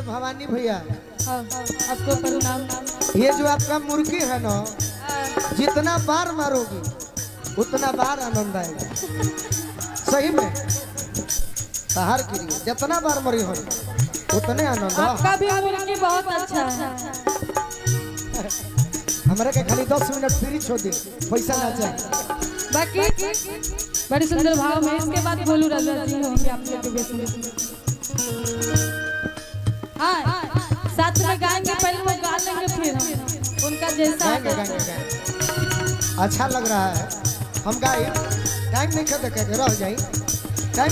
भवानी भैया आपको प्रणाम। ये जो आपका मुर्गी है ना, जितना बार मारोगी उतना बार आनंद आएगा। सही में बाहर गिरी जितना बार मरी हो उतने आनंद। आपका भी मुर्गी बहुत अच्छा है। हमारे के खाली 10 मिनट फ्री छोड़ दे, पैसा ना चाहिए। बाकी बड़ी सुंदर भाव में इसके बाद गोलू राजा जी होंगे आप लोग के बीच में। हाँ, साथ में गाएंगे, पहले वो गा लेंगे फिर हम उनका जैसा गाएंगे। अच्छा लग रहा है, हम गाए। टाइम नहीं खत्म करके रह जाए, टाइम